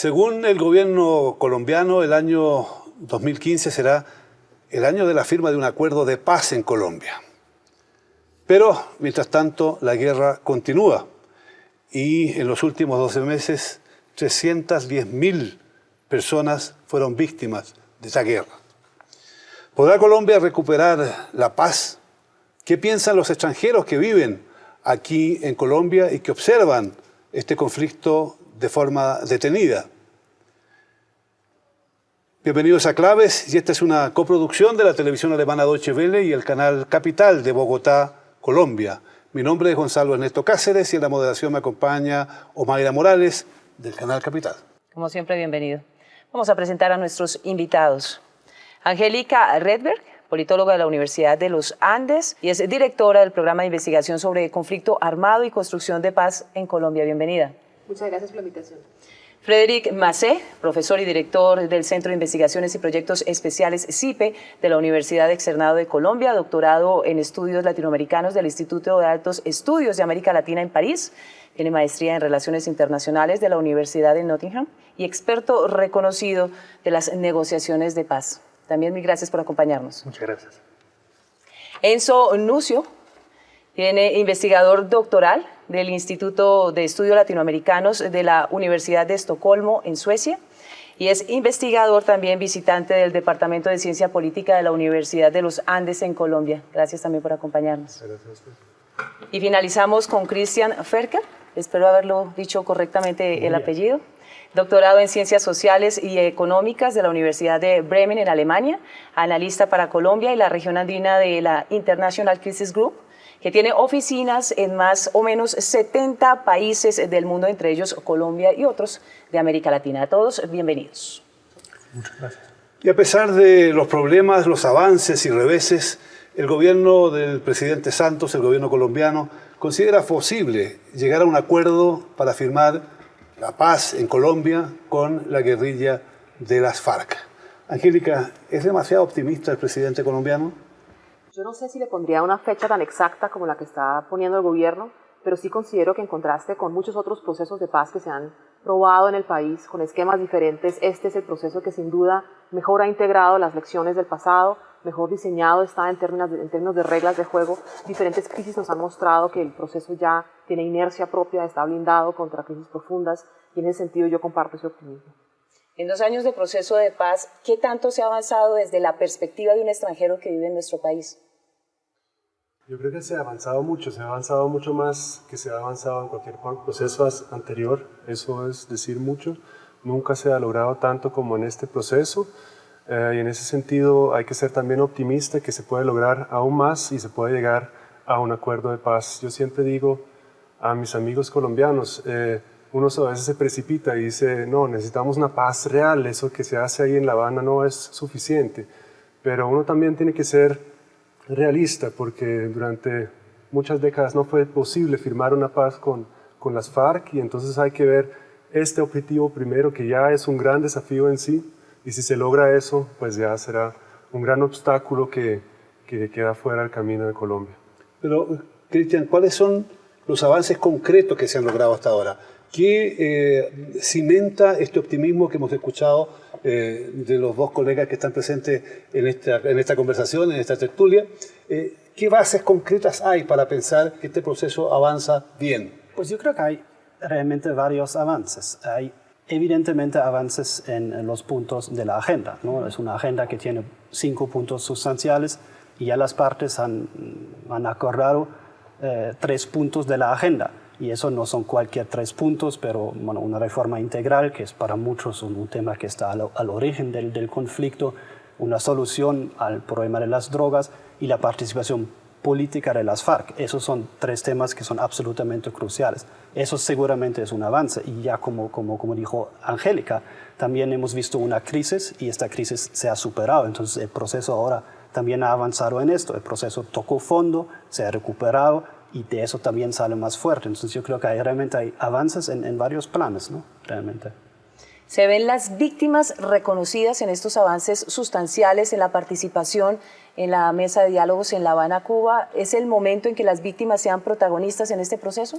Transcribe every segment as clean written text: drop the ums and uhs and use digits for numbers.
Según el gobierno colombiano, el año 2015 será el año de la firma de un acuerdo de paz en Colombia. Pero, mientras tanto, la guerra continúa y en los últimos 12 meses 310.000 personas fueron víctimas de esa guerra. ¿Podrá Colombia recuperar la paz? ¿Qué piensan los extranjeros que viven aquí en Colombia y que observan este conflicto de forma detenida? Bienvenidos a Claves, y esta es una coproducción de la televisión alemana Deutsche Welle y el canal Capital de Bogotá, Colombia. Mi nombre es Gonzalo Ernesto Cáceres y en la moderación me acompaña Omaira Morales del canal Capital. Como siempre, bienvenido. Vamos a presentar a nuestros invitados. Angélica Redberg, politóloga de la Universidad de los Andes y es directora del programa de investigación sobre conflicto armado y construcción de paz en Colombia. Bienvenida. Muchas gracias por la invitación. Frédéric Massé, profesor y director del Centro de Investigaciones y Proyectos Especiales CIPE de la Universidad Externado de Colombia, doctorado en estudios latinoamericanos del Instituto de Altos Estudios de América Latina en París, tiene maestría en Relaciones Internacionales de la Universidad de Nottingham y experto reconocido de las negociaciones de paz. También mil gracias por acompañarnos. Muchas gracias. Enzo Nucio, tiene investigador doctoral del Instituto de Estudios Latinoamericanos de la Universidad de Estocolmo, en Suecia, y es investigador también visitante del Departamento de Ciencia Política de la Universidad de los Andes en Colombia. Gracias también por acompañarnos. Gracias. Y finalizamos con Christian Ferker, espero haberlo dicho correctamente el apellido, doctorado en Ciencias Sociales y Económicas de la Universidad de Bremen en Alemania, analista para Colombia y la región andina de la International Crisis Group, que tiene oficinas en más o menos 70 países del mundo, entre ellos Colombia y otros de América Latina. A todos, bienvenidos. Muchas gracias. Y a pesar de los problemas, los avances y reveses, el gobierno del presidente Santos, el gobierno colombiano, considera posible llegar a un acuerdo para firmar la paz en Colombia con la guerrilla de las FARC. Angélica, ¿es demasiado optimista el presidente colombiano? Yo no sé si le pondría una fecha tan exacta como la que está poniendo el gobierno, pero sí considero que en contraste con muchos otros procesos de paz que se han probado en el país, con esquemas diferentes, este es el proceso que sin duda mejor ha integrado las lecciones del pasado, mejor diseñado está en términos de reglas de juego. Diferentes crisis nos han mostrado que el proceso ya tiene inercia propia, está blindado contra crisis profundas, y en ese sentido yo comparto ese optimismo. En 2 años de proceso de paz, ¿qué tanto se ha avanzado desde la perspectiva de un extranjero que vive en nuestro país? Yo creo que se ha avanzado mucho más que se ha avanzado en cualquier proceso anterior, eso es decir mucho. Nunca se ha logrado tanto como en este proceso, y en ese sentido hay que ser también optimista que se puede lograr aún más y se puede llegar a un acuerdo de paz. Yo siempre digo a mis amigos colombianos, uno a veces se precipita y dice, no, necesitamos una paz real, eso que se hace ahí en La Habana no es suficiente, pero uno también tiene que ser realista, porque durante muchas décadas no fue posible firmar una paz con las FARC, y entonces hay que ver este objetivo primero, que ya es un gran desafío en sí, y si se logra eso, pues ya será un gran obstáculo que queda fuera del camino de Colombia. Pero, Cristian, ¿cuáles son los avances concretos que se han logrado hasta ahora? ¿Qué cimenta este optimismo que hemos escuchado de los dos colegas que están presentes en esta conversación, en esta tertulia? ¿Qué bases concretas hay para pensar que este proceso avanza bien? Pues yo creo que hay realmente varios avances. Hay evidentemente avances en los puntos de la agenda, ¿no? Es una agenda que tiene 5 puntos sustanciales y ya las partes han acordado 3 puntos de la agenda. Y eso no son cualquier 3 puntos, pero bueno, una reforma integral, que es para muchos un tema que está al origen del conflicto, una solución al problema de las drogas y la participación política de las FARC. Esos son 3 temas que son absolutamente cruciales. Eso seguramente es un avance, y ya como dijo Angélica, también hemos visto una crisis y esta crisis se ha superado. Entonces el proceso ahora también ha avanzado en esto. El proceso tocó fondo, se ha recuperado, y de eso también sale más fuerte. Entonces yo creo que realmente hay avances en varios planes, ¿no? Realmente. ¿Se ven las víctimas reconocidas en estos avances sustanciales en la participación en la mesa de diálogos en La Habana, Cuba? ¿Es el momento en que las víctimas sean protagonistas en este proceso?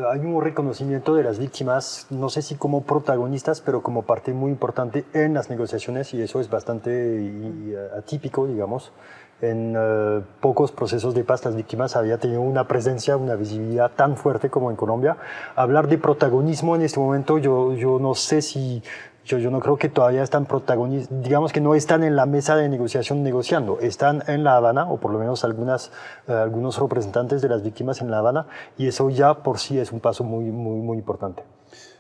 Hay un reconocimiento de las víctimas, no sé si como protagonistas, pero como parte muy importante en las negociaciones, y eso es bastante atípico, digamos. En pocos procesos de paz las víctimas habían tenido una presencia, una visibilidad tan fuerte como en Colombia. Hablar de protagonismo en este momento, yo no sé si... Yo no creo que todavía están protagonistas, digamos que no están en la mesa de negociación negociando, están en La Habana, o por lo menos algunos representantes de las víctimas en La Habana, y eso ya por sí es un paso muy importante.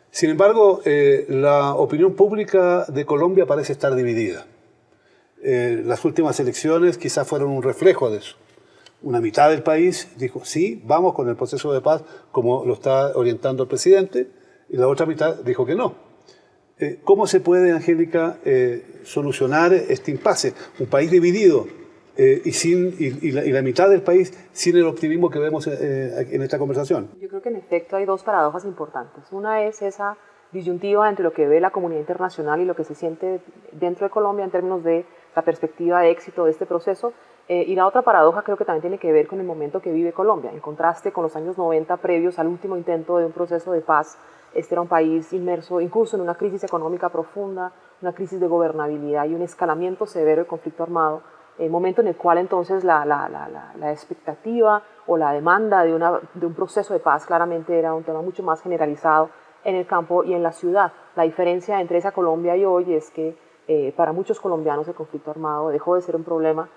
Sin embargo, la opinión pública de Colombia parece estar dividida. Las últimas elecciones quizás fueron un reflejo de eso. Una mitad del país dijo, sí, vamos con el proceso de paz como lo está orientando el presidente, y la otra mitad dijo que no. ¿Cómo se puede, Angélica, solucionar este impasse? Un país dividido y la mitad del país sin el optimismo que vemos en esta conversación. Yo creo que en efecto hay dos paradojas importantes. Una es esa disyuntiva entre lo que ve la comunidad internacional y lo que se siente dentro de Colombia en términos de la perspectiva de éxito de este proceso. Y la otra paradoja creo que también tiene que ver con el momento que vive Colombia, en contraste con los años 90 previos al último intento de un proceso de paz. Este era un país inmerso incluso en una crisis económica profunda, una crisis de gobernabilidad y un escalamiento severo del conflicto armado, momento en el cual entonces la expectativa o la demanda de un proceso de paz claramente era un tema mucho más generalizado en el campo y en la ciudad. La diferencia entre esa Colombia y hoy es que para muchos colombianos el conflicto armado dejó de ser un problema.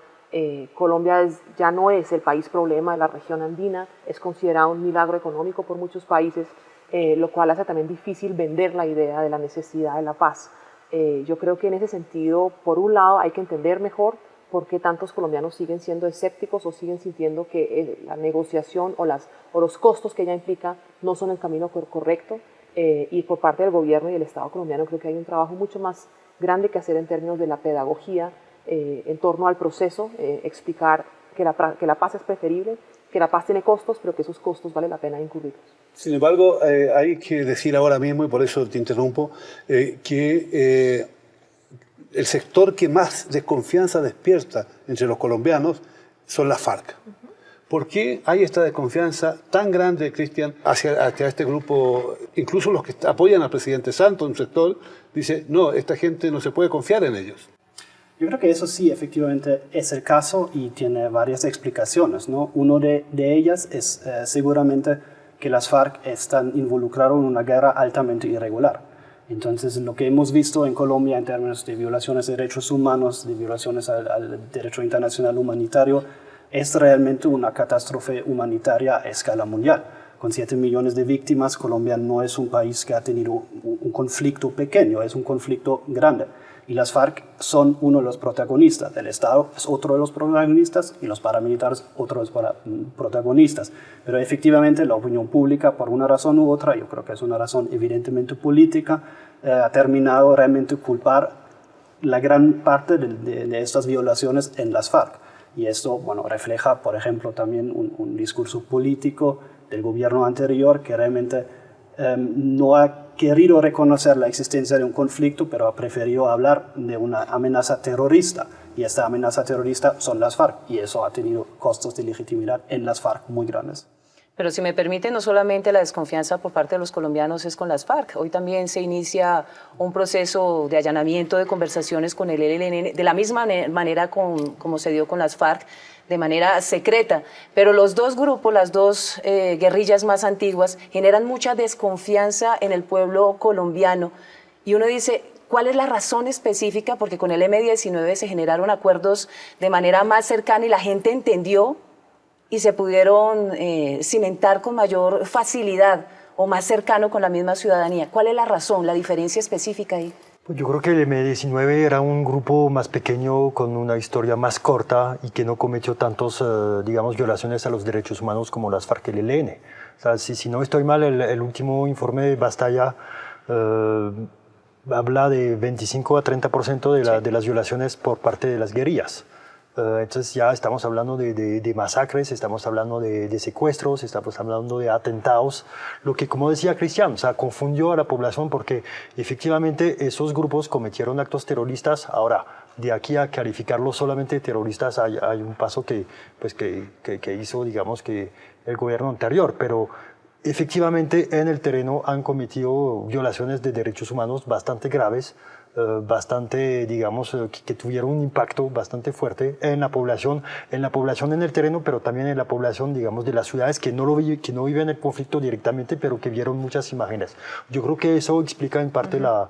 Colombia ya no es el país problema de la región andina, es considerado un milagro económico por muchos países, lo cual hace también difícil vender la idea de la necesidad de la paz. Yo creo que en ese sentido, por un lado, hay que entender mejor por qué tantos colombianos siguen siendo escépticos o siguen sintiendo que la negociación o los costos que ella implica no son el camino correcto. Y por parte del gobierno y del Estado colombiano creo que hay un trabajo mucho más grande que hacer en términos de la pedagogía en torno al proceso, explicar que la paz es preferible, que la paz tiene costos, pero que esos costos vale la pena incurrirlos. Sin embargo, hay que decir ahora mismo, y por eso te interrumpo, que el sector que más desconfianza despierta entre los colombianos son las FARC. ¿Por qué hay esta desconfianza tan grande, Cristian, hacia este grupo? Incluso los que apoyan al presidente Santos, un sector, dice, no, esta gente no se puede confiar en ellos. Yo creo que eso sí, efectivamente, es el caso y tiene varias explicaciones, ¿no? Una de ellas es seguramente que las FARC están involucradas en una guerra altamente irregular. Entonces, lo que hemos visto en Colombia en términos de violaciones de derechos humanos, de violaciones al derecho internacional humanitario, es realmente una catástrofe humanitaria a escala mundial. Con 7 millones de víctimas, Colombia no es un país que ha tenido un conflicto pequeño, es un conflicto grande. Y las FARC son uno de los protagonistas. El Estado es otro de los protagonistas y los paramilitares otro de los protagonistas. Pero efectivamente la opinión pública, por una razón u otra, yo creo que es una razón evidentemente política, ha terminado realmente culpar la gran parte de estas violaciones en las FARC. Y esto, bueno, refleja, por ejemplo, también un discurso político del gobierno anterior que realmente no ha querido reconocer la existencia de un conflicto, pero ha preferido hablar de una amenaza terrorista. Y esta amenaza terrorista son las FARC, y eso ha tenido costos de legitimidad en las FARC muy grandes. Pero si me permite, no solamente la desconfianza por parte de los colombianos es con las FARC. Hoy también se inicia un proceso de allanamiento de conversaciones con el ELN, de la misma manera como se dio con las FARC, de manera secreta. Pero los dos grupos, las dos guerrillas más antiguas, generan mucha desconfianza en el pueblo colombiano. Y uno dice, ¿cuál es la razón específica? Porque con el M-19 se generaron acuerdos de manera más cercana y la gente entendió y se pudieron cimentar con mayor facilidad o más cercano con la misma ciudadanía. ¿Cuál es la razón, la diferencia específica ahí? Pues yo creo que el M-19 era un grupo más pequeño, con una historia más corta y que no cometió tantos, digamos, violaciones a los derechos humanos como las FARC y el ELN. O sea, si no estoy mal, el último informe de Bastalla habla de 25 a 30% de las violaciones por parte de las guerrillas. Entonces ya estamos hablando de masacres, estamos hablando de secuestros, estamos hablando de atentados, lo que, como decía Cristian, o sea, confundió a la población porque efectivamente esos grupos cometieron actos terroristas. Ahora, de aquí a calificarlos solamente de terroristas hay un paso que hizo, digamos, que el gobierno anterior, pero efectivamente en el terreno han cometido violaciones de derechos humanos bastante graves, bastante, digamos, que tuvieron un impacto bastante fuerte en la población en el terreno, pero también en la población, digamos, de las ciudades que no viven el conflicto directamente, pero que vieron muchas imágenes. Yo creo que eso explica en parte la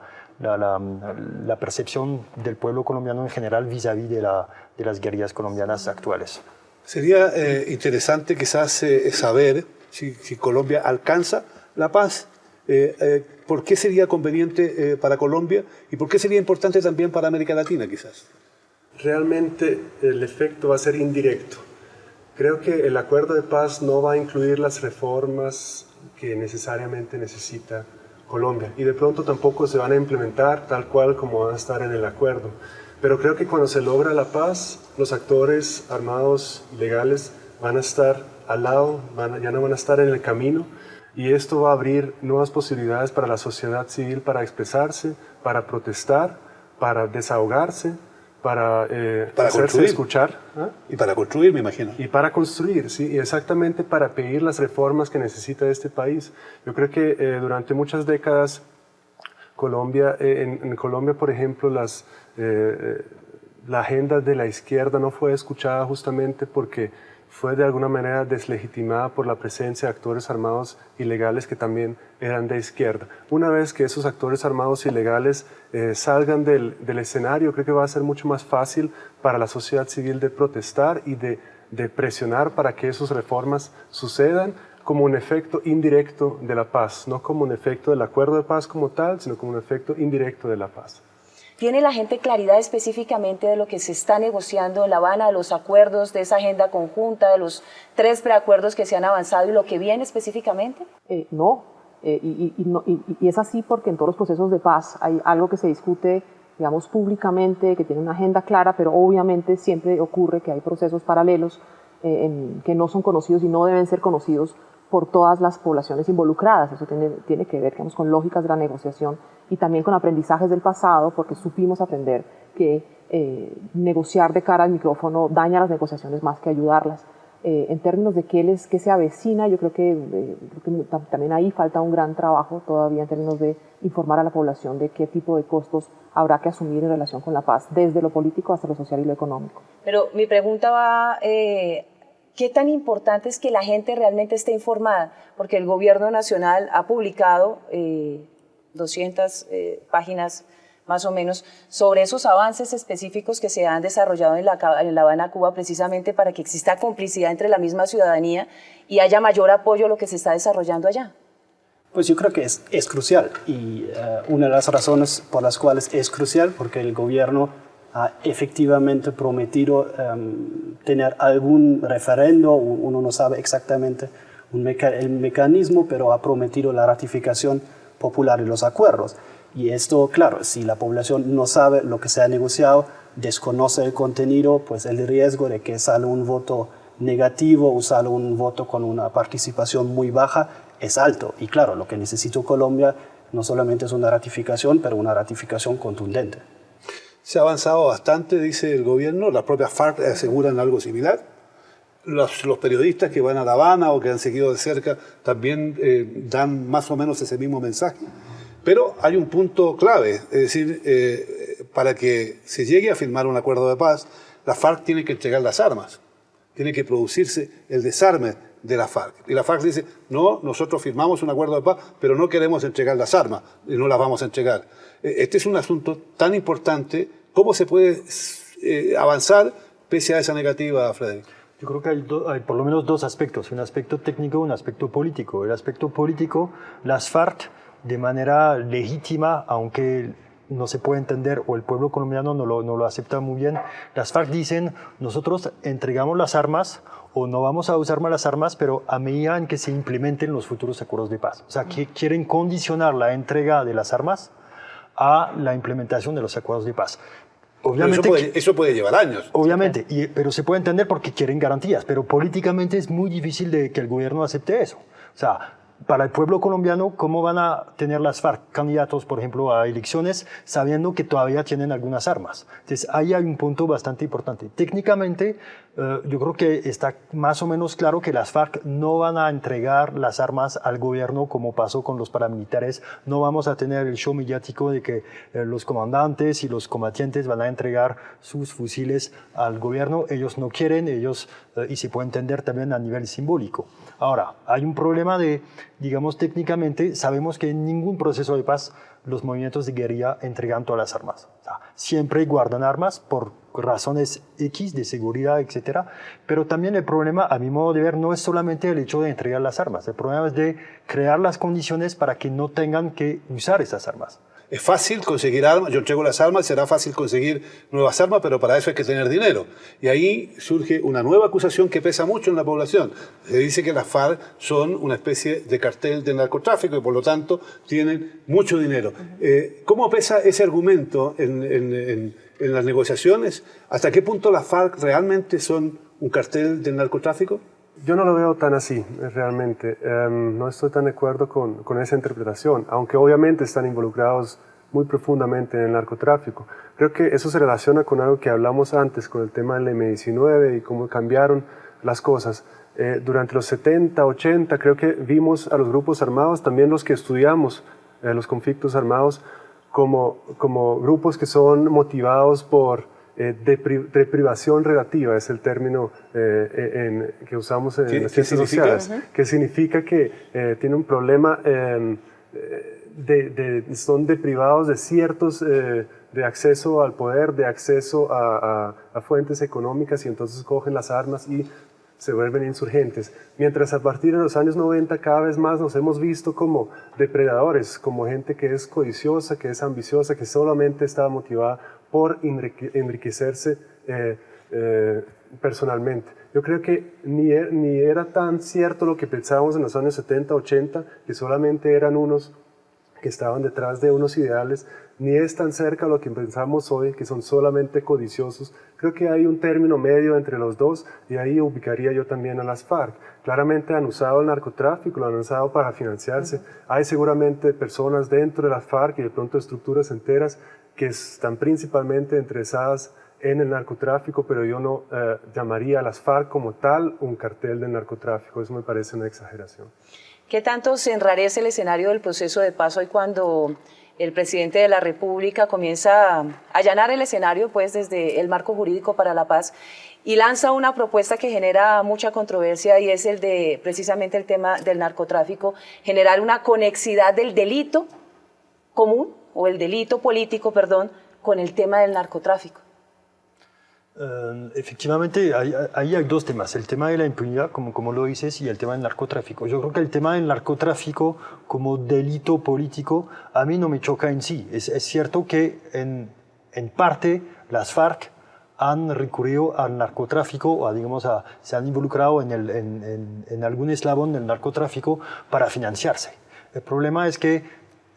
percepción del pueblo colombiano en general vis-à-vis de las guerrillas colombianas actuales. Sería interesante quizás saber si Colombia alcanza la paz. ¿Por qué sería conveniente para Colombia y por qué sería importante también para América Latina quizás? Realmente el efecto va a ser indirecto. Creo que el acuerdo de paz no va a incluir las reformas que necesariamente necesita Colombia y de pronto tampoco se van a implementar tal cual como van a estar en el acuerdo. Pero creo que cuando se logra la paz, los actores armados legales van a estar al lado, ya no van a estar en el camino. Y esto va a abrir nuevas posibilidades para la sociedad civil para expresarse, para protestar, para desahogarse, para hacerse escuchar. ¿Ah? Y para construir, me imagino. Y para construir, sí, y exactamente para pedir las reformas que necesita este país. Yo creo que durante muchas décadas, en Colombia, por ejemplo, la agenda de la izquierda no fue escuchada justamente porque fue de alguna manera deslegitimada por la presencia de actores armados ilegales que también eran de izquierda. Una vez que esos actores armados ilegales salgan del escenario, creo que va a ser mucho más fácil para la sociedad civil de protestar y de presionar para que esas reformas sucedan como un efecto indirecto de la paz, no como un efecto del acuerdo de paz como tal, sino como un efecto indirecto de la paz. ¿Tiene la gente claridad específicamente de lo que se está negociando en La Habana, de los acuerdos, de esa agenda conjunta, de los 3 preacuerdos que se han avanzado y lo que viene específicamente? No, y es así porque en todos los procesos de paz hay algo que se discute, digamos, públicamente, que tiene una agenda clara, pero obviamente siempre ocurre que hay procesos paralelos que no son conocidos y no deben ser conocidos por todas las poblaciones involucradas. Eso tiene que ver, digamos, con lógicas de la negociación y también con aprendizajes del pasado, porque supimos aprender que negociar de cara al micrófono daña las negociaciones más que ayudarlas. En términos de qué se avecina, yo creo que también ahí falta un gran trabajo todavía en términos de informar a la población de qué tipo de costos habrá que asumir en relación con la paz, desde lo político hasta lo social y lo económico. Pero mi pregunta va... ¿Qué tan importante es que la gente realmente esté informada? Porque el gobierno nacional ha publicado 200 páginas más o menos sobre esos avances específicos que se han desarrollado en La Habana, Cuba, precisamente para que exista complicidad entre la misma ciudadanía y haya mayor apoyo a lo que se está desarrollando allá. Pues yo creo que es crucial y una de las razones por las cuales es crucial porque el gobierno ha efectivamente prometido tener algún referendo, uno no sabe exactamente el mecanismo, pero ha prometido la ratificación popular de los acuerdos. Y esto, claro, si la población no sabe lo que se ha negociado, desconoce el contenido, pues el riesgo de que salga un voto negativo o salga un voto con una participación muy baja es alto. Y claro, lo que necesita Colombia no solamente es una ratificación, pero una ratificación contundente. Se ha avanzado bastante, dice el gobierno, las propias FARC aseguran algo similar. Los periodistas que van a La Habana o que han seguido de cerca también dan más o menos ese mismo mensaje. Pero hay un punto clave, es decir, para que se llegue a firmar un acuerdo de paz, la FARC tiene que entregar las armas, tiene que producirse el desarme de la FARC. Y la FARC dice, no, nosotros firmamos un acuerdo de paz, pero no queremos entregar las armas y no las vamos a entregar. Este es un asunto tan importante. ¿Cómo se puede avanzar pese a esa negativa, Frederick? Yo creo que hay por lo menos 2 aspectos, un aspecto técnico y un aspecto político. El aspecto político, las FARC, de manera legítima, aunque no se puede entender o el pueblo colombiano no lo acepta muy bien, las FARC dicen, nosotros entregamos las armas o no vamos a usar más las armas, pero a medida en que se implementen los futuros acuerdos de paz. O sea, que quieren condicionar la entrega de las armas a la implementación de los acuerdos de paz. Obviamente, eso puede llevar años. Obviamente, pero se puede entender porque quieren garantías, pero políticamente es muy difícil que el gobierno acepte eso. O sea, para el pueblo colombiano, ¿cómo van a tener las FARC candidatos, por ejemplo, a elecciones, sabiendo que todavía tienen algunas armas? Entonces, ahí hay un punto bastante importante. Técnicamente, yo creo que está más o menos claro que las FARC no van a entregar las armas al gobierno como pasó con los paramilitares. No vamos a tener el show mediático de que los comandantes y los combatientes van a entregar sus fusiles al gobierno. Ellos no quieren, y se puede entender también a nivel simbólico. Ahora, hay un problema de, digamos, técnicamente, sabemos que en ningún proceso de paz los movimientos de guerrilla entregan todas las armas. O sea, siempre guardan armas por razones X de seguridad, etc. Pero también el problema, a mi modo de ver, no es solamente el hecho de entregar las armas. El problema es de crear las condiciones para que no tengan que usar esas armas. Es fácil conseguir armas, yo entrego las armas, será fácil conseguir nuevas armas, pero para eso hay que tener dinero. Y ahí surge una nueva acusación que pesa mucho en la población. Se dice que las FARC son una especie de cartel de narcotráfico y por lo tanto tienen mucho dinero. ¿Cómo pesa ese argumento en las negociaciones? ¿Hasta qué punto las FARC realmente son un cartel del narcotráfico? Yo no lo veo tan así, realmente. No estoy tan de acuerdo con esa interpretación, aunque obviamente están involucrados muy profundamente en el narcotráfico. Creo que eso se relaciona con algo que hablamos antes, con el tema del M-19 y cómo cambiaron las cosas. Durante los 70, 80, creo que vimos a los grupos armados, también los que estudiamos los conflictos armados, como grupos que son motivados por deprivación relativa, es el término que usamos en las ciencias sociales, que significa que tiene un problema, son deprivados de ciertos, de acceso al poder, de acceso a fuentes económicas y entonces cogen las armas y se vuelven insurgentes. Mientras a partir de los años 90 cada vez más nos hemos visto como depredadores, como gente que es codiciosa, que es ambiciosa, que solamente está motivada por enriquecerse personalmente. Yo creo que ni era tan cierto lo que pensábamos en los años 70, 80, que solamente eran unos que estaban detrás de unos ideales, ni es tan cerca lo que pensamos hoy, que son solamente codiciosos. Creo que hay un término medio entre los dos y ahí ubicaría yo también a las FARC. Claramente han usado el narcotráfico, lo han usado para financiarse. Hay seguramente personas dentro de las FARC y de pronto estructuras enteras que están principalmente interesadas en el narcotráfico, pero yo no llamaría a las FARC como tal un cartel del narcotráfico. Eso me parece una exageración. ¿Qué tanto se enrarece el escenario del proceso de paz hoy cuando el presidente de la República comienza a allanar el escenario pues, desde el marco jurídico para la paz y lanza una propuesta que genera mucha controversia y es el de precisamente el tema del narcotráfico, generar una conexidad del delito común o el delito político, perdón, con el tema del narcotráfico? Efectivamente, ahí hay dos temas, el tema de la impunidad, como lo dices, y el tema del narcotráfico. Yo creo que el tema del narcotráfico como delito político a mí no me choca en sí. Es cierto que en parte las FARC han recurrido al narcotráfico, o digamos, se han involucrado en algún eslabón del narcotráfico para financiarse. El problema es que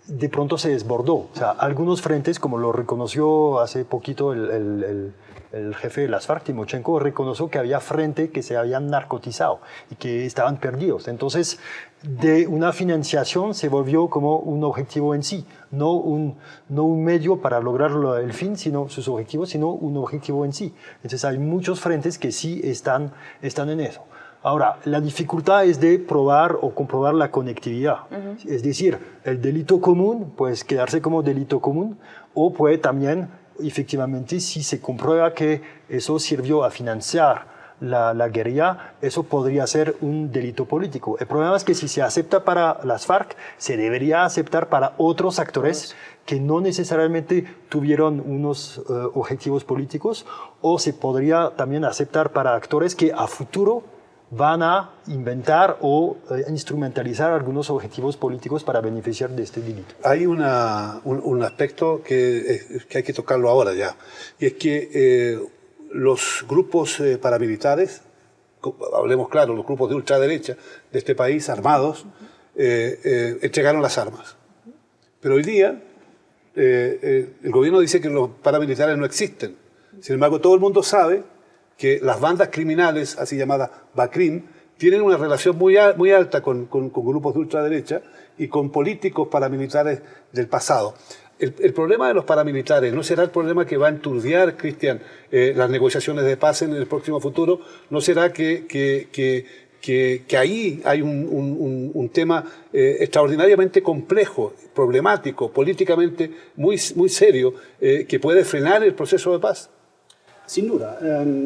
de pronto se desbordó. O sea, algunos frentes, como lo reconoció hace poquito el jefe de las FARC, Timochenko, reconoció que había frente que se habían narcotizado y que estaban perdidos. Entonces, de una financiación se volvió como un objetivo en sí, no un medio para lograr el fin, sino sus objetivos, sino un objetivo en sí. Entonces, hay muchos frentes que sí están en eso. Ahora, la dificultad es de probar o comprobar la conectividad. Es decir, el delito común puede quedarse como delito común o puede también, efectivamente, si se comprueba que eso sirvió a financiar la guerrilla, eso podría ser un delito político. El problema es que si se acepta para las FARC, se debería aceptar para otros actores que no necesariamente tuvieron unos objetivos políticos, o se podría también aceptar para actores que a futuro van a inventar o instrumentalizar algunos objetivos políticos para beneficiar de este delito. Hay un aspecto que hay que tocarlo ahora ya, y es que los grupos paramilitares, hablemos claro, los grupos de ultraderecha de este país, armados, entregaron las armas. Pero hoy día el gobierno dice que los paramilitares no existen. Sin embargo, todo el mundo sabe que las bandas criminales, así llamadas BACRIM, tienen una relación muy alta con grupos de ultraderecha y con políticos paramilitares del pasado. El problema de los paramilitares no será el problema que va a enturbiar, Cristian, las negociaciones de paz en el próximo futuro. No será que ahí hay un tema extraordinariamente complejo, problemático, políticamente muy serio, que puede frenar el proceso de paz. Sin duda.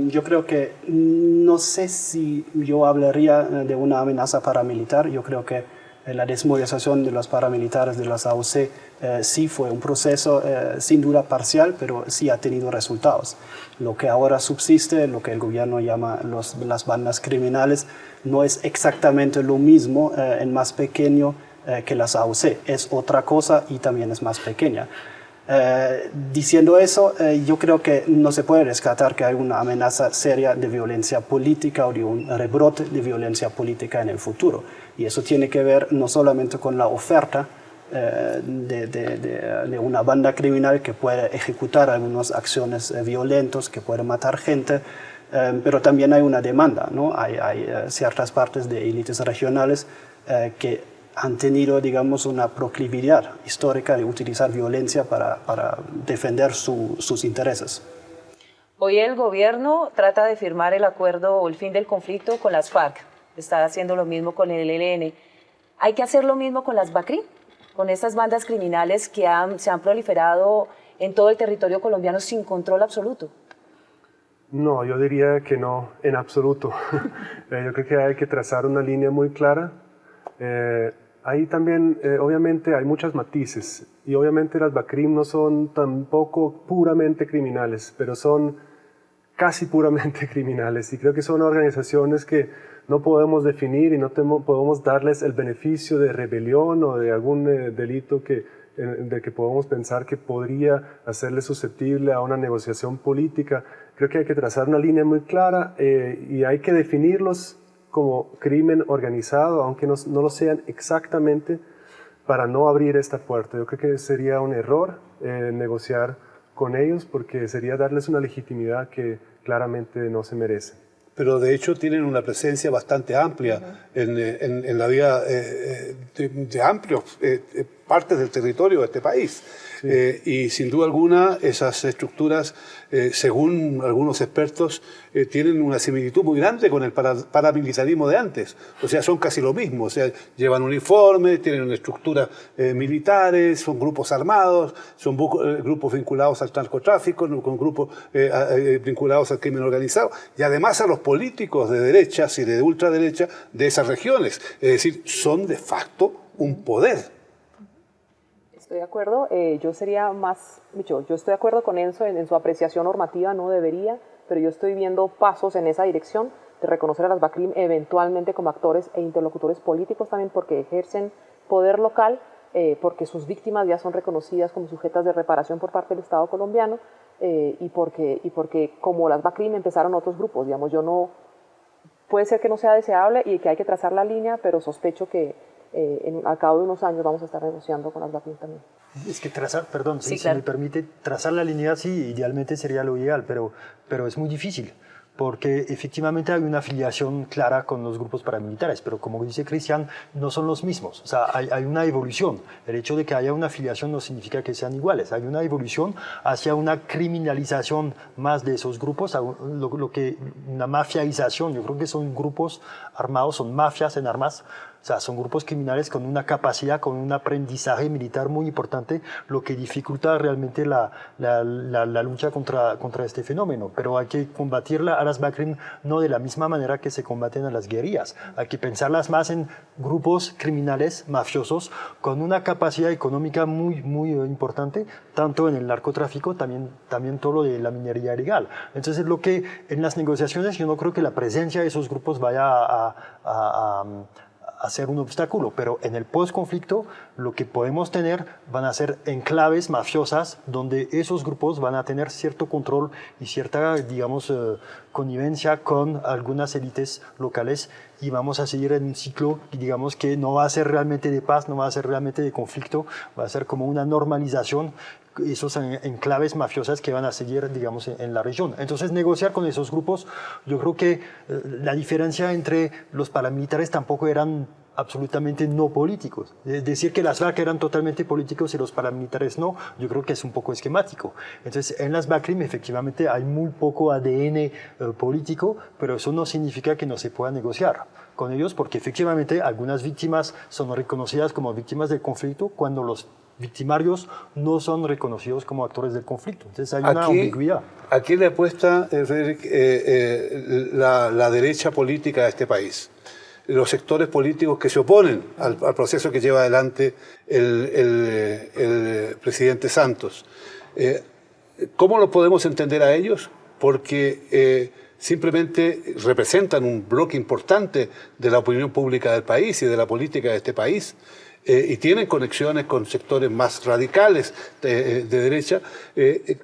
Yo creo que no sé si yo hablaría de una amenaza paramilitar. Yo creo que la desmovilización de los paramilitares de las AUC sí fue un proceso sin duda parcial, pero sí ha tenido resultados. Lo que ahora subsiste, lo que el gobierno llama las bandas criminales, no es exactamente lo mismo en más pequeño que las AUC. Es otra cosa y también es más pequeña. Diciendo eso, yo creo que no se puede descartar que hay una amenaza seria de violencia política o de un rebrote de violencia política en el futuro. Y eso tiene que ver no solamente con la oferta de una banda criminal que puede ejecutar algunas acciones violentas, que puede matar gente, pero también hay una demanda, ¿no? Hay ciertas partes de élites regionales que han tenido, digamos, una proclividad histórica de utilizar violencia para defender sus intereses. Hoy el gobierno trata de firmar el acuerdo o el fin del conflicto con las FARC. Está haciendo lo mismo con el ELN. ¿Hay que hacer lo mismo con las BACRIM? Con estas bandas criminales que se han proliferado en todo el territorio colombiano sin control absoluto. No, yo diría que no, en absoluto. Yo creo que hay que trazar una línea muy clara. Ahí también, obviamente, hay muchos matices. Y obviamente las BACRIM no son tampoco puramente criminales, pero son casi puramente criminales. Y creo que son organizaciones que no podemos definir y no podemos darles el beneficio de rebelión o de algún delito de que podemos pensar que podría hacerle susceptible a una negociación política. Creo que hay que trazar una línea muy clara y hay que definirlos como crimen organizado, aunque no lo sean exactamente, para no abrir esta puerta. Yo creo que sería un error negociar con ellos porque sería darles una legitimidad que claramente no se merecen. Pero de hecho tienen una presencia bastante amplia en la vida de amplios partes del territorio de este país. Sí. Y sin duda alguna esas estructuras, según algunos expertos, tienen una similitud muy grande con el paramilitarismo de antes. O sea, son casi lo mismo. O sea, llevan uniformes, tienen una estructura militares, son grupos armados, son grupos vinculados al narcotráfico, con grupos vinculados al crimen organizado y además a los políticos de derechas y de ultraderecha de esas regiones. Es decir, son de facto un poder. Estoy de acuerdo, yo estoy de acuerdo con Enzo en su apreciación normativa, no debería, pero yo estoy viendo pasos en esa dirección de reconocer a las BACRIM eventualmente como actores e interlocutores políticos también porque ejercen poder local, porque sus víctimas ya son reconocidas como sujetas de reparación por parte del Estado colombiano y porque como las BACRIM empezaron otros grupos, digamos, puede ser que no sea deseable y que hay que trazar la línea, pero sospecho que al cabo de unos años vamos a estar negociando con las BACRIM también. Es que trazar, perdón, sí, si claro. me permite, trazar la línea sí, idealmente sería lo ideal, pero es muy difícil, porque efectivamente hay una afiliación clara con los grupos paramilitares, pero como dice Cristian, no son los mismos. O sea, hay una evolución. El hecho de que haya una afiliación no significa que sean iguales. Hay una evolución hacia una criminalización más de esos grupos, una mafiaización. Yo creo que son grupos armados, son mafias en armas. O sea, son grupos criminales con una capacidad, con un aprendizaje militar muy importante, lo que dificulta realmente la lucha contra este fenómeno. Pero hay que combatirla a las BACRIM no de la misma manera que se combaten a las guerrillas. Hay que pensarlas más en grupos criminales, mafiosos, con una capacidad económica muy, muy importante, tanto en el narcotráfico, también todo lo de la minería ilegal. Entonces, lo que en las negociaciones yo no creo que la presencia de esos grupos vaya a ser un obstáculo, pero en el post-conflicto lo que podemos tener van a ser enclaves mafiosas donde esos grupos van a tener cierto control y cierta, digamos, connivencia con algunas élites locales y vamos a seguir en un ciclo, digamos, que no va a ser realmente de paz, no va a ser realmente de conflicto, va a ser como una normalización, esos enclaves mafiosas que van a seguir, digamos, en la región. Entonces, negociar con esos grupos, yo creo que la diferencia entre los paramilitares tampoco eran absolutamente no políticos. Decir que las FARC eran totalmente políticos y los paramilitares no, yo creo que es un poco esquemático. Entonces, en las BACRIM efectivamente hay muy poco ADN político, pero eso no significa que no se pueda negociar con ellos, porque efectivamente algunas víctimas son reconocidas como víctimas del conflicto cuando los victimarios no son reconocidos como actores del conflicto. Entonces hay una ambigüedad. ¿A quién le apuesta, Frederick, la derecha política de este país? Los sectores políticos que se oponen al proceso que lleva adelante el presidente Santos. ¿Cómo lo podemos entender a ellos? Porque simplemente representan un bloque importante de la opinión pública del país y de la política de este país. Y tienen conexiones con sectores más radicales de derecha.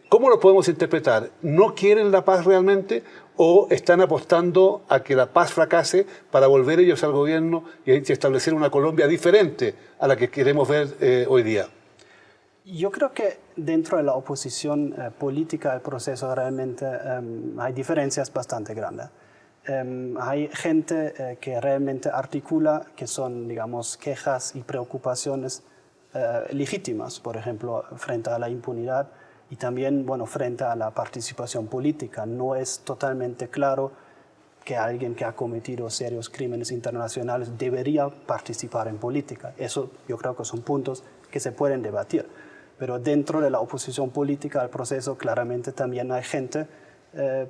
¿Cómo lo podemos interpretar? ¿No quieren la paz realmente o están apostando a que la paz fracase para volver ellos al gobierno y establecer una Colombia diferente a la que queremos ver hoy día? Yo creo que dentro de la oposición política al proceso realmente hay diferencias bastante grandes. Hay gente que realmente articula que son, digamos, quejas y preocupaciones legítimas, por ejemplo, frente a la impunidad y también, bueno, frente a la participación política. No es totalmente claro que alguien que ha cometido serios crímenes internacionales debería participar en política. Eso yo creo que son puntos que se pueden debatir. Pero dentro de la oposición política al proceso claramente también hay gente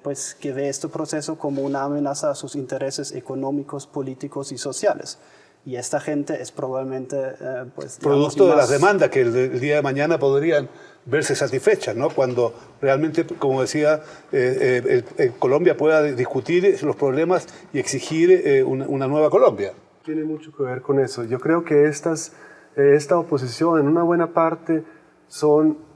pues, que ve este proceso como una amenaza a sus intereses económicos, políticos y sociales. Y esta gente es probablemente pues, digamos, producto de las demandas que el día de mañana podrían verse satisfechas, ¿no? Cuando realmente, como decía, Colombia pueda discutir los problemas y exigir una nueva Colombia. Tiene mucho que ver con eso. Yo creo que esta oposición en una buena parte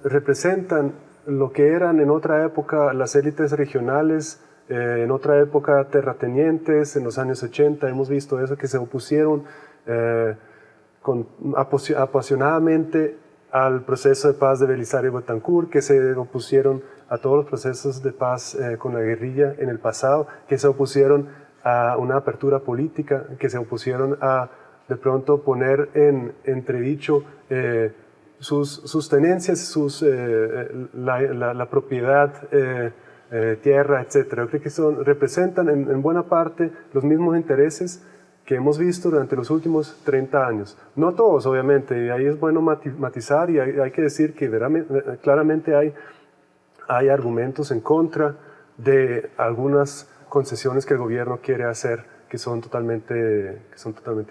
representan lo que eran en otra época las élites regionales, en otra época terratenientes, en los años 80 hemos visto eso, que se opusieron apasionadamente al proceso de paz de Belisario Betancur, que se opusieron a todos los procesos de paz con la guerrilla en el pasado, que se opusieron a una apertura política, que se opusieron a de pronto poner en entredicho sus tenencias, la propiedad, tierra, etc. Yo creo que representan en buena parte los mismos intereses que hemos visto durante los últimos 30 años. No todos, obviamente, y ahí es bueno matizar y hay que decir que claramente hay argumentos en contra de algunas concesiones que el gobierno quiere hacer que son totalmente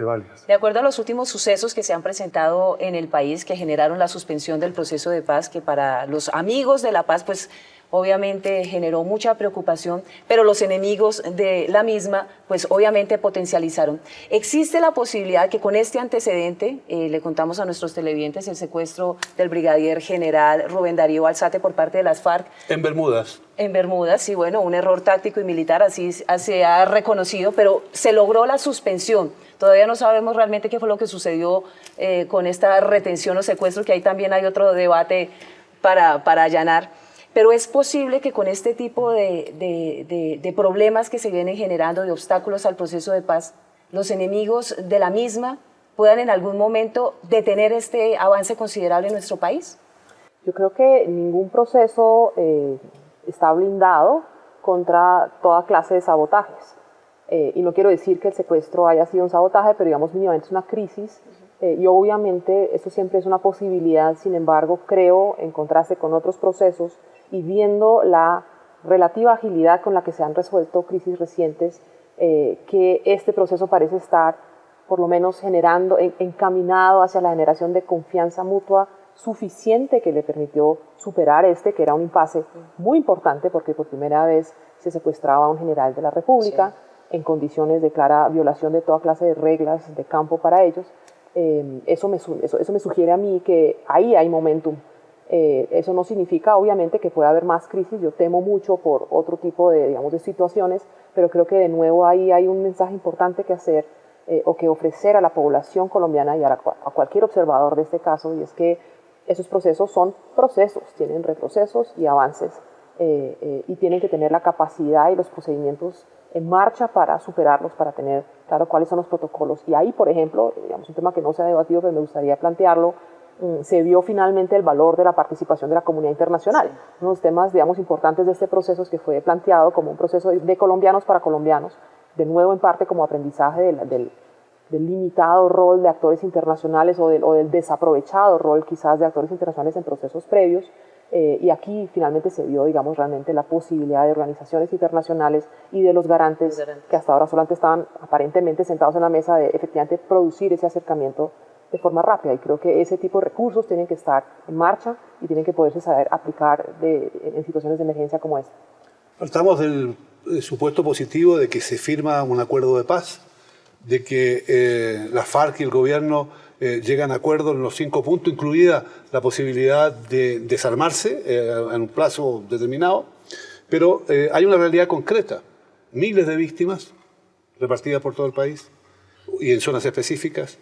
válidas. De acuerdo a los últimos sucesos que se han presentado en el país que generaron la suspensión del proceso de paz, que para los amigos de la paz, pues obviamente generó mucha preocupación, pero los enemigos de la misma, pues obviamente potencializaron. ¿Existe la posibilidad que con este antecedente, le contamos a nuestros televidentes el secuestro del brigadier general Rubén Darío Alzate por parte de las FARC? En Bermudas. En Bermudas, sí, bueno, un error táctico y militar, así se ha reconocido, pero se logró la suspensión. Todavía no sabemos realmente qué fue lo que sucedió con esta retención o secuestro, que ahí también hay otro debate para allanar. Pero es posible que con este tipo de problemas que se vienen generando, de obstáculos al proceso de paz, los enemigos de la misma puedan en algún momento detener este avance considerable en nuestro país. Yo creo que ningún proceso está blindado contra toda clase de sabotajes. Y no quiero decir que el secuestro haya sido un sabotaje, pero digamos mínimamente es una crisis. Y obviamente eso siempre es una posibilidad, sin embargo creo, en contraste con otros procesos, y viendo la relativa agilidad con la que se han resuelto crisis recientes, que este proceso parece estar por lo menos encaminado hacia la generación de confianza mutua suficiente que le permitió superar que era un impasse muy importante porque por primera vez se secuestraba a un general de la República en condiciones de clara violación de toda clase de reglas de campo para ellos. Eso me sugiere a mí que ahí hay momentum Eso no significa, obviamente, que pueda haber más crisis. Yo temo mucho por otro tipo de, digamos, de situaciones, pero creo que de nuevo ahí hay un mensaje importante que hacer o que ofrecer a la población colombiana y a cualquier observador de este caso, y es que esos procesos son procesos, tienen retrocesos y avances, y tienen que tener la capacidad y los procedimientos en marcha para superarlos, para tener claro cuáles son los protocolos. Y ahí, por ejemplo, digamos, un tema que no se ha debatido, pero me gustaría plantearlo, se vio finalmente el valor de la participación de la comunidad internacional. Uno de los temas, digamos, importantes de este proceso es que fue planteado como un proceso de colombianos para colombianos, de nuevo en parte como aprendizaje del limitado rol de actores internacionales o del desaprovechado rol quizás de actores internacionales en procesos previos, y aquí finalmente se vio, digamos, realmente la posibilidad de organizaciones internacionales y de los garantes que hasta ahora solamente estaban aparentemente sentados en la mesa de efectivamente producir ese acercamiento de forma rápida, y creo que ese tipo de recursos tienen que estar en marcha y tienen que poderse saber aplicar en situaciones de emergencia como esta. Partamos del supuesto positivo de que se firma un acuerdo de paz, de que la FARC y el gobierno llegan a acuerdos en los 5 puntos, incluida la posibilidad de desarmarse en un plazo determinado, pero hay una realidad concreta, miles de víctimas repartidas por todo el país y en zonas específicas,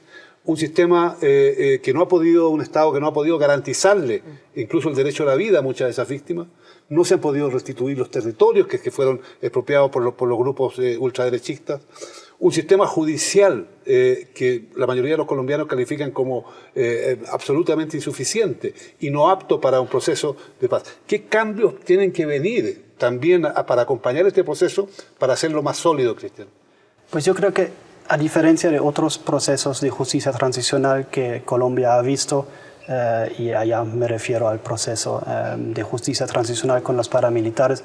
un sistema que no ha podido, un Estado que no ha podido garantizarle incluso el derecho a la vida a muchas de esas víctimas, no se han podido restituir los territorios que fueron expropiados por los grupos ultraderechistas, un sistema judicial que la mayoría de los colombianos califican como absolutamente insuficiente y no apto para un proceso de paz. ¿Qué cambios tienen que venir también para acompañar este proceso, para hacerlo más sólido, Cristian? Pues yo creo que, a diferencia de otros procesos de justicia transicional que Colombia ha visto, y allá me refiero al proceso de justicia transicional con los paramilitares,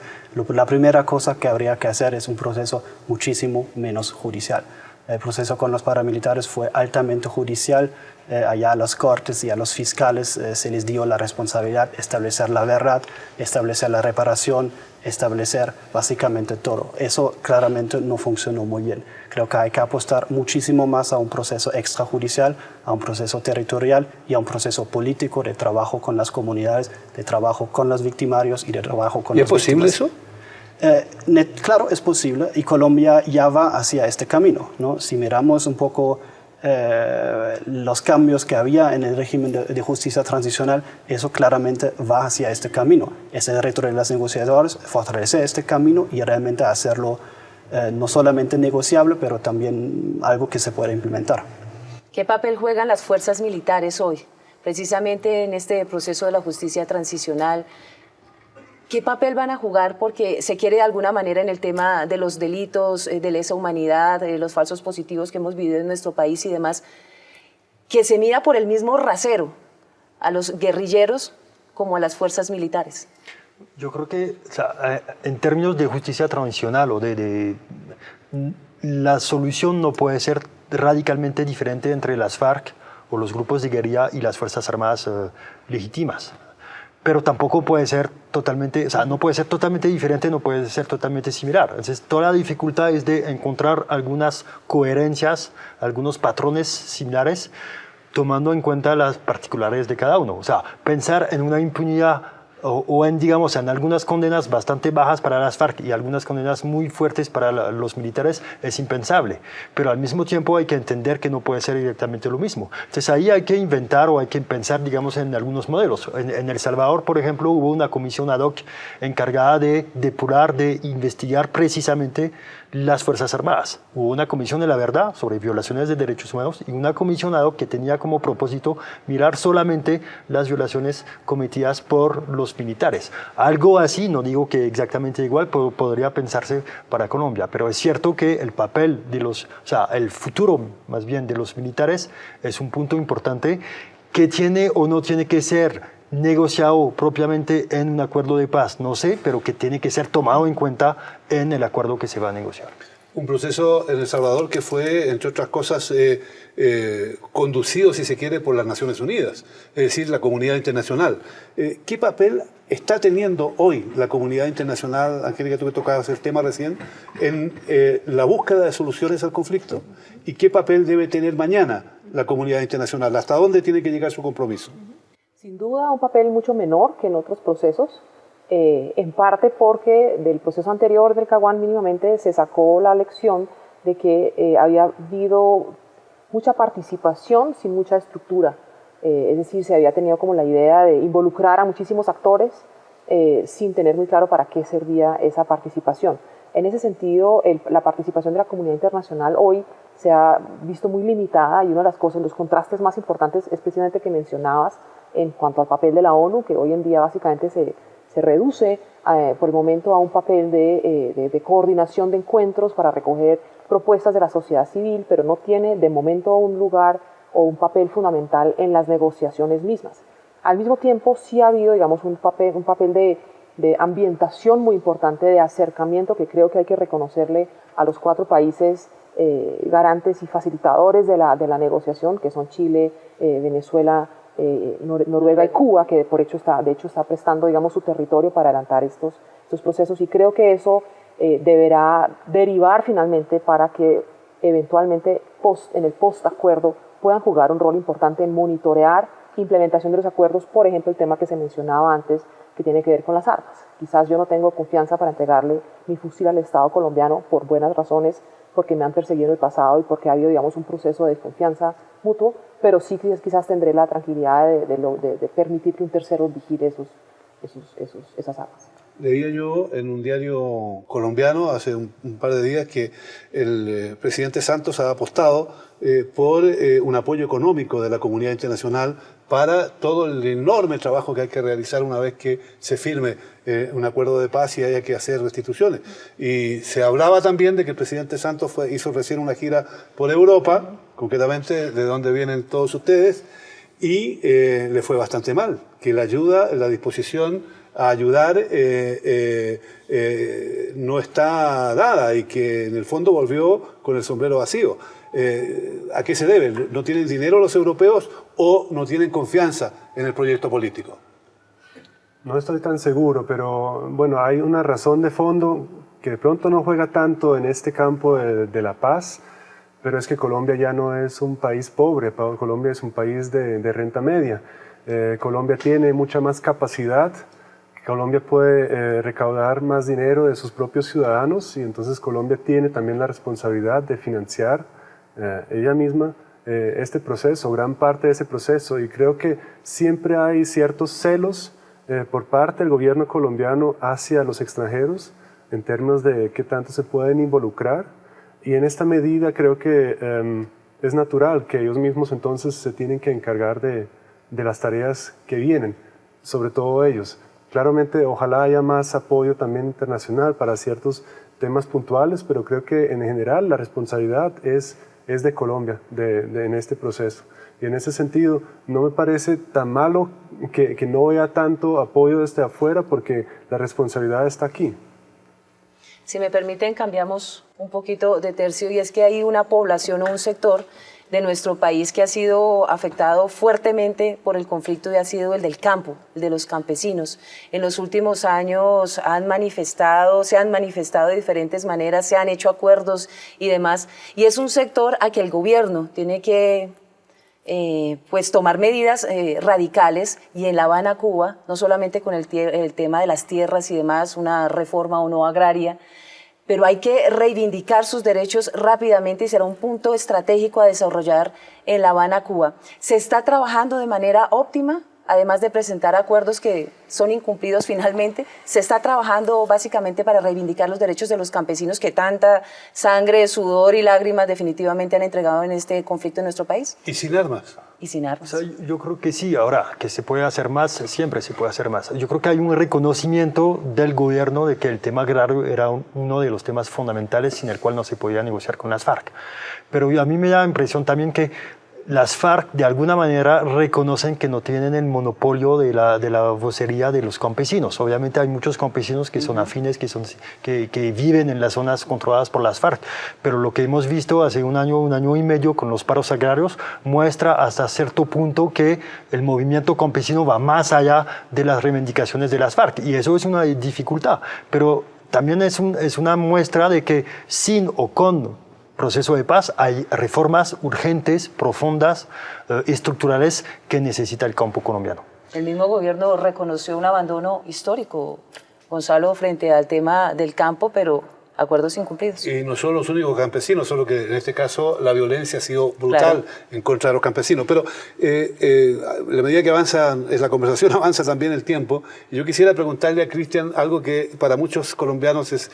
la primera cosa que habría que hacer es un proceso muchísimo menos judicial. El proceso con los paramilitares fue altamente judicial. Allá a las cortes y a los fiscales se les dio la responsabilidad de establecer la verdad, establecer la reparación, establecer básicamente todo. Eso claramente no funcionó muy bien. Creo que hay que apostar muchísimo más a un proceso extrajudicial, a un proceso territorial y a un proceso político de trabajo con las comunidades, de trabajo con los victimarios y de trabajo con las víctimas. ¿Y es posible eso? Claro, es posible, y Colombia ya va hacia este camino, ¿no? Si miramos un poco los cambios que había en el régimen de justicia transicional, eso claramente va hacia este camino. Es el reto de los negociadores fortalecer este camino y realmente hacerlo no solamente negociable, pero también algo que se pueda implementar. ¿Qué papel juegan las fuerzas militares hoy, precisamente en este proceso de la justicia transicional? ¿Qué papel van a jugar? Porque se quiere de alguna manera en el tema de los delitos, de lesa humanidad, de los falsos positivos que hemos vivido en nuestro país y demás, que se mida por el mismo rasero a los guerrilleros como a las fuerzas militares. Yo creo que, o sea, en términos de justicia transicional o la solución no puede ser radicalmente diferente entre las FARC o los grupos de guerrilla y las Fuerzas Armadas legítimas. Pero tampoco puede ser totalmente, o sea, no puede ser totalmente diferente, no puede ser totalmente similar. Entonces, toda la dificultad es de encontrar algunas coherencias, algunos patrones similares, tomando en cuenta las particularidades de cada uno. O sea, pensar en una impunidad o en, digamos, en algunas condenas bastante bajas para las FARC y algunas condenas muy fuertes para los militares es impensable. Pero al mismo tiempo hay que entender que no puede ser directamente lo mismo. Entonces ahí hay que inventar o hay que pensar, digamos, en algunos modelos. En El Salvador, por ejemplo, hubo una comisión ad hoc encargada de depurar, de investigar precisamente las Fuerzas Armadas. Hubo una comisión de la verdad sobre violaciones de derechos humanos y una comisión ad hoc que tenía como propósito mirar solamente las violaciones cometidas por los militares. Algo así, no digo que exactamente igual, podría pensarse para Colombia, pero es cierto que el papel de o sea, el futuro más bien de los militares es un punto importante que tiene o no tiene que ser negociado propiamente en un acuerdo de paz, no sé, pero que tiene que ser tomado en cuenta en el acuerdo que se va a negociar. Un proceso en El Salvador que fue, entre otras cosas, conducido, si se quiere, por las Naciones Unidas, es decir, la comunidad internacional. ¿Qué papel está teniendo hoy la comunidad internacional, Angélica, tú que tocabas el tema recién, en la búsqueda de soluciones al conflicto? ¿Y qué papel debe tener mañana la comunidad internacional? ¿Hasta dónde tiene que llegar su compromiso? Sin duda un papel mucho menor que en otros procesos, en parte porque del proceso anterior del Caguán mínimamente se sacó la lección de que había habido mucha participación sin mucha estructura, es decir, se había tenido como la idea de involucrar a muchísimos actores sin tener muy claro para qué servía esa participación. En ese sentido, la participación de la comunidad internacional hoy se ha visto muy limitada y una de las cosas, los contrastes más importantes, especialmente que mencionabas en cuanto al papel de la ONU, que hoy en día básicamente se reduce por el momento a un papel de coordinación de encuentros para recoger propuestas de la sociedad civil, pero no tiene de momento un lugar o un papel fundamental en las negociaciones mismas. Al mismo tiempo, sí ha habido, digamos, un papel de ambientación muy importante, de acercamiento, que creo que hay que reconocerle a los 4 países garantes y facilitadores de la negociación, que son Chile, Venezuela, Noruega y Cuba, que de hecho está prestando, digamos, su territorio para adelantar estos procesos, y creo que eso deberá derivar finalmente para que eventualmente en el post-acuerdo puedan jugar un rol importante en monitorear implementación de los acuerdos, por ejemplo, el tema que se mencionaba antes, que tiene que ver con las armas. Quizás yo no tengo confianza para entregarle mi fusil al Estado colombiano por buenas razones, porque me han perseguido en el pasado y porque ha habido, digamos, un proceso de desconfianza mutuo, pero sí quizás tendré la tranquilidad de permitir que un tercero vigile esas armas. Leía yo en un diario colombiano hace un par de días que el presidente Santos ha apostado por un apoyo económico de la comunidad internacional para todo el enorme trabajo que hay que realizar una vez que se firme un acuerdo de paz y haya que hacer restituciones. Y se hablaba también de que el presidente Santos hizo recién una gira por Europa, concretamente de donde vienen todos ustedes, y le fue bastante mal, que la ayuda, la disposición a ayudar no está dada y que en el fondo volvió con el sombrero vacío. ¿A qué se debe? ¿No tienen dinero los europeos o no tienen confianza en el proyecto político? No estoy tan seguro, pero bueno, hay una razón de fondo que de pronto no juega tanto en este campo de la paz, pero es que Colombia ya no es un país pobre, Colombia es un país de renta media. Colombia tiene mucha más capacidad, Colombia puede recaudar más dinero de sus propios ciudadanos y entonces Colombia tiene también la responsabilidad de financiar ella misma este proceso, gran parte de ese proceso, y creo que siempre hay ciertos celos por parte del gobierno colombiano hacia los extranjeros en términos de qué tanto se pueden involucrar, y en esta medida creo que es natural que ellos mismos entonces se tienen que encargar de las tareas que vienen, sobre todo ellos. Claramente ojalá haya más apoyo también internacional para ciertos temas puntuales, pero creo que en general la responsabilidad es de Colombia en este proceso. Y en ese sentido no me parece tan malo que no haya tanto apoyo desde afuera, porque la responsabilidad está aquí. Si me permiten, cambiamos un poquito de tercio, y es que hay una población o un sector de nuestro país que ha sido afectado fuertemente por el conflicto, y ha sido el del campo, el de los campesinos. En los últimos años se han manifestado de diferentes maneras, se han hecho acuerdos y demás, y es un sector a que el gobierno tiene que pues tomar medidas radicales, y en La Habana, Cuba, no solamente con el tema de las tierras y demás, una reforma o no agraria, pero hay que reivindicar sus derechos rápidamente, y será un punto estratégico a desarrollar en La Habana, Cuba. Se está trabajando de manera óptima, además de presentar acuerdos que son incumplidos finalmente. Se está trabajando básicamente para reivindicar los derechos de los campesinos que tanta sangre, sudor y lágrimas definitivamente han entregado en este conflicto en nuestro país. ¿Y sin armas? Y sin armas. O sea, yo creo que sí, ahora, que se puede hacer más, siempre se puede hacer más. Yo creo que hay un reconocimiento del gobierno de que el tema agrario era uno de los temas fundamentales sin el cual no se podía negociar con las FARC. Pero a mí me da la impresión también que las FARC de alguna manera reconocen que no tienen el monopolio de la vocería de los campesinos. Obviamente hay muchos campesinos que son afines, que viven en las zonas controladas por las FARC, pero lo que hemos visto hace un año y medio con los paros agrarios muestra hasta cierto punto que el movimiento campesino va más allá de las reivindicaciones de las FARC, y eso es una dificultad, pero también es una muestra de que sin o con proceso de paz hay reformas urgentes, profundas, estructurales que necesita el campo colombiano. El mismo gobierno reconoció un abandono histórico, Gonzalo, frente al tema del campo, pero acuerdos incumplidos. Y no son los únicos campesinos, solo que en este caso la violencia ha sido brutal en contra de los campesinos. Pero a la medida que avanza la conversación, avanza también el tiempo. Y yo quisiera preguntarle a Cristian algo que para muchos colombianos es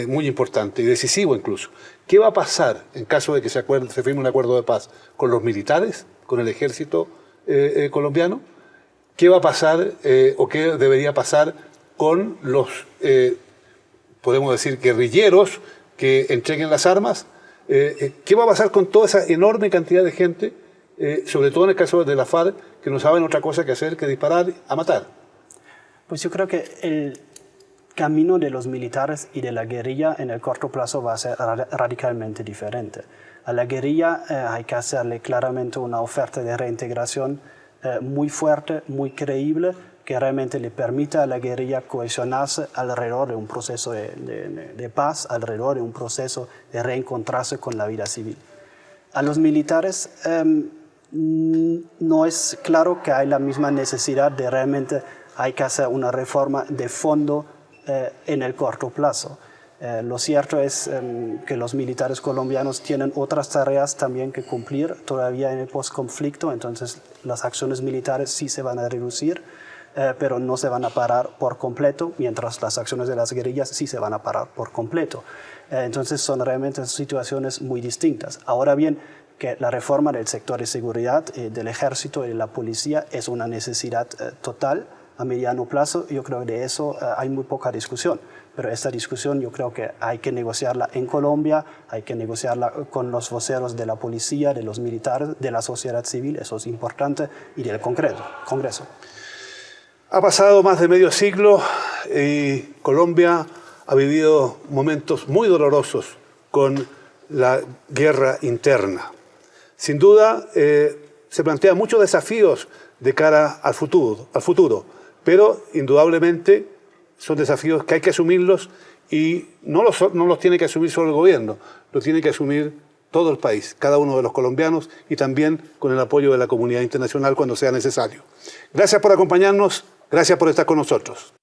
muy importante y decisivo incluso. ¿Qué va a pasar en caso de que se firme un acuerdo de paz con los militares, con el ejército colombiano? ¿Qué va a pasar o qué debería pasar con los podemos decir, guerrilleros que entreguen las armas? ¿Qué va a pasar con toda esa enorme cantidad de gente, sobre todo en el caso de la FARC, que no saben otra cosa que hacer que disparar a matar? Pues yo creo que el camino de los militares y de la guerrilla en el corto plazo va a ser radicalmente diferente. A la guerrilla hay que hacerle claramente una oferta de reintegración muy fuerte, muy creíble, que realmente le permita a la guerrilla cohesionarse alrededor de un proceso de paz, alrededor de un proceso de reencontrarse con la vida civil. A los militares no es claro que hay la misma necesidad de realmente hay que hacer una reforma de fondo en el corto plazo. Lo cierto es que los militares colombianos tienen otras tareas también que cumplir todavía en el postconflicto, entonces las acciones militares sí se van a reducir, pero no se van a parar por completo, mientras las acciones de las guerrillas sí se van a parar por completo. Entonces son realmente situaciones muy distintas. Ahora bien, que la reforma del sector de seguridad, del ejército y de la policía es una necesidad total a mediano plazo. Yo creo que de eso hay muy poca discusión. Pero esta discusión yo creo que hay que negociarla en Colombia, hay que negociarla con los voceros de la policía, de los militares, de la sociedad civil, eso es importante, y del Congreso. Ha pasado más de medio siglo y Colombia ha vivido momentos muy dolorosos con la guerra interna. Sin duda, se plantean muchos desafíos de cara al futuro, pero indudablemente son desafíos que hay que asumirlos y no los tiene que asumir solo el gobierno, lo tiene que asumir todo el país, cada uno de los colombianos y también con el apoyo de la comunidad internacional cuando sea necesario. Gracias por acompañarnos. Gracias por estar con nosotros.